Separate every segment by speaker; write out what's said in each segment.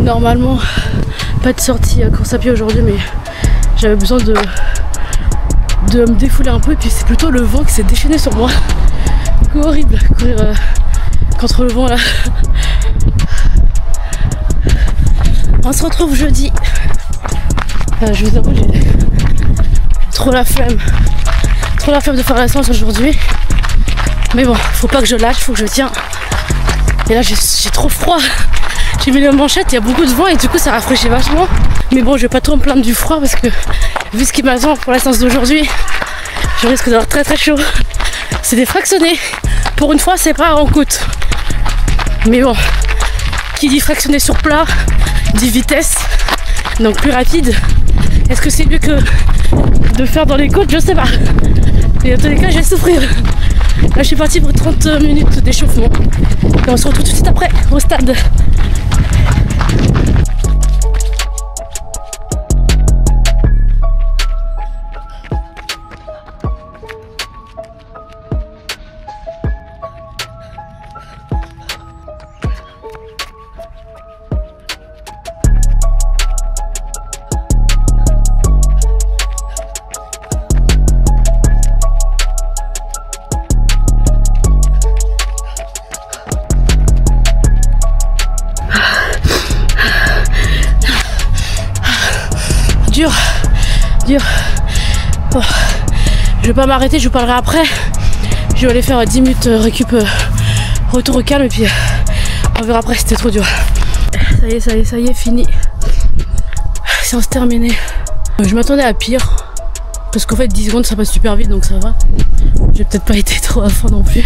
Speaker 1: Normalement, pas de sortie à course à pied aujourd'hui, mais j'avais besoin de me défouler un peu. Et puis c'est plutôt le vent qui s'est déchaîné sur moi. Du coup, horrible courir contre le vent là. On se retrouve jeudi. Je vous avoue, j'ai trop la flemme de faire la séance aujourd'hui. Mais bon, faut pas que je lâche, faut que je tiens. Et là j'ai trop froid. J'ai mis les manchettes, il y a beaucoup de vent et du coup ça rafraîchit vachement. Mais bon, je vais pas trop me plaindre du froid parce que vu ce qui m'attend pour la séance d'aujourd'hui, je risque d'avoir très très chaud. C'est des fractionnés. Pour une fois, c'est pas en côte. Mais bon, qui dit fractionné sur plat, dit vitesse. Donc plus rapide. Est-ce que c'est mieux que de faire dans les côtes? Je sais pas. Mais dans tous les cas, je vais souffrir. Là, je suis partie pour 30 minutes d'échauffement. Et on se retrouve tout de suite après au stade. Dur. Oh. Je vais pas m'arrêter, je vous parlerai après. Je vais aller faire 10 minutes récup, retour au calme et puis on verra après, c'était trop dur. Ça y est, fini. Séance terminée. Je m'attendais à pire. Parce qu'en fait 10 secondes ça passe super vite donc ça va. J'ai peut-être pas été trop à fond non plus.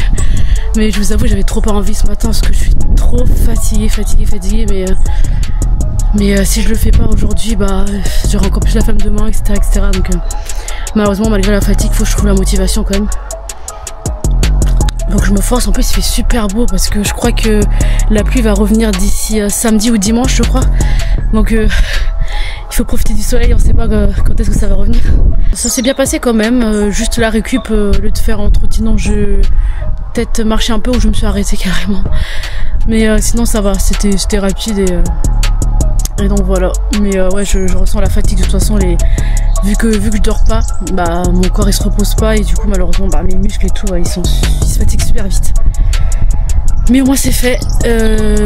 Speaker 1: Mais je vous avoue j'avais trop pas envie ce matin parce que je suis trop fatiguée. Mais si je le fais pas aujourd'hui, bah j'aurai encore plus la flemme demain, etc. Donc malheureusement, malgré la fatigue, faut que je trouve la motivation quand même. Donc je me force. En plus, il fait super beau parce que je crois que la pluie va revenir d'ici samedi ou dimanche, je crois. Donc il faut profiter du soleil. On sait pas quand est-ce que ça va revenir. Ça s'est bien passé quand même. Juste la récup, au lieu de faire en trottinant, je peut-être marcher un peu ou je me suis arrêtée carrément. Mais sinon ça va. C'était rapide et donc voilà, mais ouais je ressens la fatigue de toute façon, vu que je dors pas, bah mon corps il se repose pas et du coup malheureusement bah, mes muscles et tout ils se fatiguent super vite. Mais au moins c'est fait,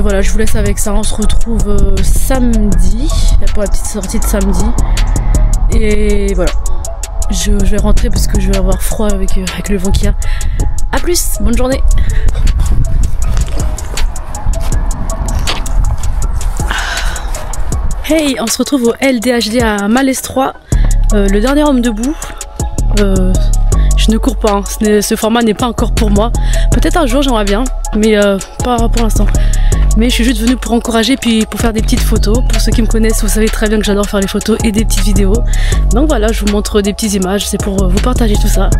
Speaker 1: voilà je vous laisse avec ça, on se retrouve samedi, pour la petite sortie de samedi. Et voilà, je vais rentrer parce que je vais avoir froid avec le vent qu'il y a. A plus, bonne journée. Hey, on se retrouve au LDHD à Malestroit, le dernier homme debout. Je ne cours pas, hein. Ce format n'est pas encore pour moi. Peut-être un jour j'aimerais bien, mais pas pour l'instant. Mais je suis juste venue pour encourager puis pour faire des petites photos. Pour ceux qui me connaissent, vous savez très bien que j'adore faire les photos et des petites vidéos. Donc voilà, je vous montre des petites images, c'est pour vous partager tout ça.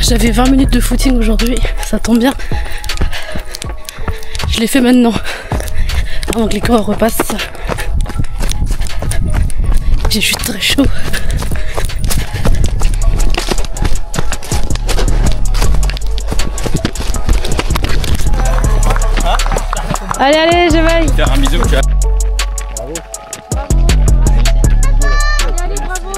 Speaker 1: J'avais 20 minutes de footing aujourd'hui, ça tombe bien. Je l'ai fait maintenant. Avant que les corps repassent. J'ai juste très chaud. Allez, je vais.
Speaker 2: Faire un bisou.
Speaker 3: Bravo. Allez, bravo.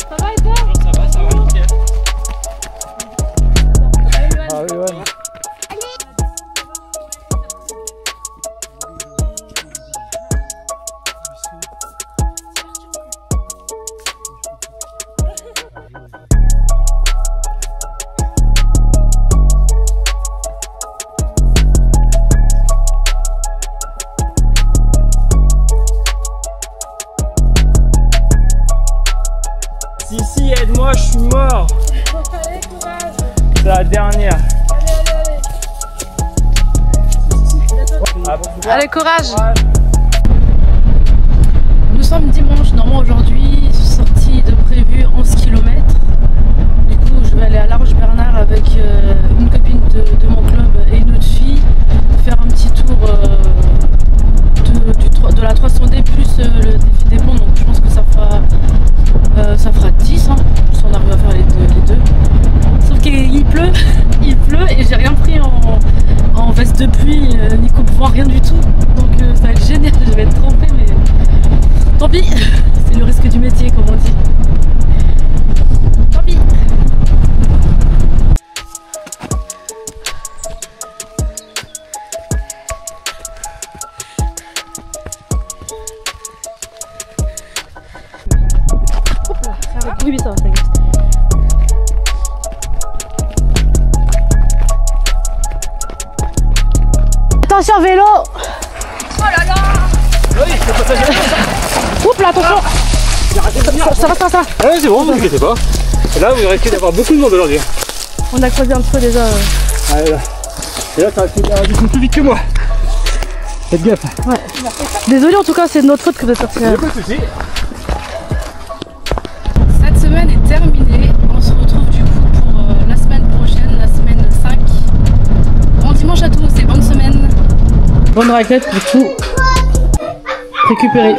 Speaker 3: Ça va et toi?
Speaker 2: Ça va, nickel.
Speaker 3: Ah oui, ouais.
Speaker 2: Si, aide-moi, je suis mort.
Speaker 3: Allez, courage.
Speaker 2: C'est la dernière.
Speaker 1: Allez, courage. Nous sommes dimanche, normalement aujourd'hui, sortie de prévu 11 km. Du coup, je vais aller à l'Arche Bernard avec une copine de mon club et une autre fille, faire un petit tour de la 300D plus le défi des ponts. Donc je pense que ça fera 10, hein, sans il pleut et j'ai rien pris en veste de pluie, ni coupe-vent, rien du tout. Donc ça va être génial, je vais être trempée, mais tant pis, c'est le risque du métier comme on dit. Tant pis. Oui, ça va, t'inquiète. Attention vélo!
Speaker 3: Oh là là!
Speaker 2: Oui, c'est pas ça.
Speaker 1: Oups là, attention! Ça va.
Speaker 2: Ouais, c'est bon, vous inquiétez pas. Là, vous risquez d'avoir beaucoup de monde aujourd'hui.
Speaker 1: On a creusé un petit peu déjà.
Speaker 2: Allez, là. Et là, ça va être plus vite que moi. Faites gaffe.
Speaker 1: Ouais. Désolé en tout cas, c'est de notre faute que vous êtes parti.
Speaker 2: Pas de soucis.
Speaker 1: Cette semaine est terminée. On se retrouve du coup pour la semaine prochaine, la semaine 5. Bon dimanche à tous et bonne semaine. Bonne raclette du coup. Récupérée.